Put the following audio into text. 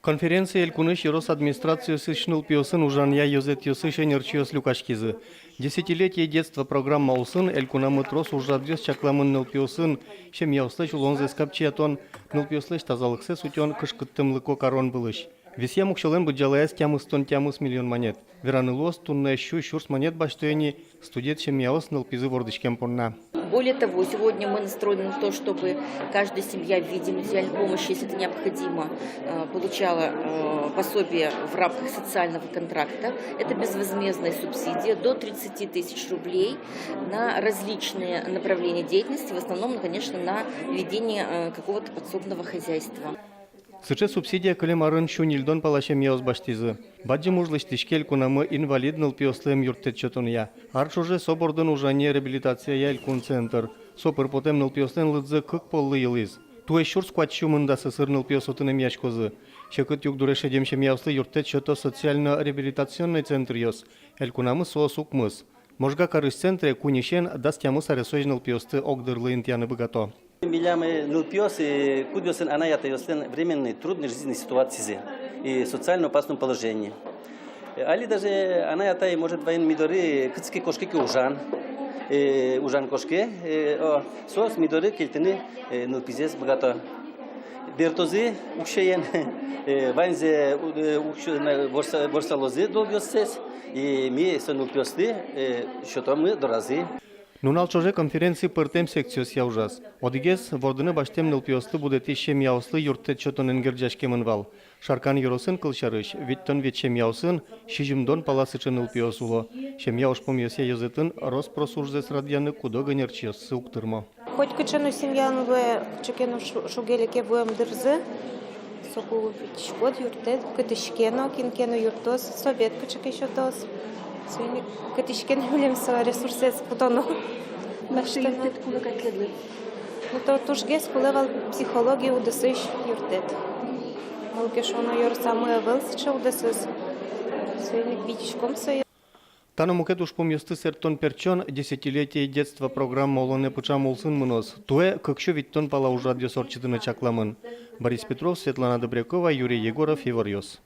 Конференция Элькуныш и Росадминистрацию шнул пиосын ужанья Йозет Йосы шенерчиос Люкашкизы. Десятилетие детства программа усын Элькунамыт Рос ужадвес чакламын ныл пиосын, шем яуслыш улонзы скапчиатон, ныл пиослыш тазалыксы сутен кышкыттымлыко корон былыш. Весья мукшален буджалаяс тямыс миллион монет. Веранылос тунна щу шурс монет баштуэни студент шем яос ныл пизы вордышкем понна. Более того, сегодня мы настроены на то, чтобы каждая семья в виде материальной помощи, если это необходимо, получала пособие в рамках социального контракта. Это безвозмездная субсидия до 30 тысяч рублей на различные направления деятельности, в основном, конечно, на ведение какого-то подсобного хозяйства. Сейчас субсидия калемарын шунильдон палашем яос баштизы. Баджи мужлыш тишкел кунамы инвалид ныл пиослем юртет чотуния. Арш уже собордын ужане реабилитация ялькун центр. Сопыр потем ныл пиослен лыдзы кык поллы йылыз. Туэ шур скватчу мында сысыр ныл пиосотыным яшкозы. Шекыт юк дуреша демшем яуслы юртет чото социально-реабилитационный центр йос. Элькунамы соосук мыс. Можга карыш центре кунишен дастямыс аресoj ныл пиосты огдырлы интяны богато. Милямы нылпиос и кудиосен она ятаёслен временной трудной жизненной ситуации и социально опасном положении. Али даже она ятай может воен мидоры кыцки кошки ужан кошки сос мидоры кельтины нылпизес богато. Дертозы укшеен ванзе борсалозы долгосес и ми сон нылпиосты что-то мы доразы. Нунал чоже конференции пыртем секциос яужас. Одигес вордыны баштем нылпиосты будете шем яуслы юртет чотон энгерджашке мынвал. Шаркан юросын кылшарыш, виттон вет шем яусын, шижимдон паласычы нылпиос уло. Шем яуш помьосе язытын Роспрослужзес радияны кудо гынерчиос уктырмо. Хоть кычыну семьян вы чекену шугелике буем дырзы, соку вот юртет, кытышкену, кинкену юртос, совет кычык еще тос. Сегодня кытышкен билем со ресурсы спутону. Юртет кулы какедлы? Ну то тужгес кулевал психологию удесыш юртет. Малкешоно юр самое велсича удесыс. Сегодня квитичком соя. Тано мукет уж помьосты сертон перчон десятилетие детства программа олоне пучам улсын мынос. Туэ кыкшо виттон пала ужадьё сорчытыны чакламын. Борис Петров, Светлана Добрякова, Юрий Егоров, Ивар Йос.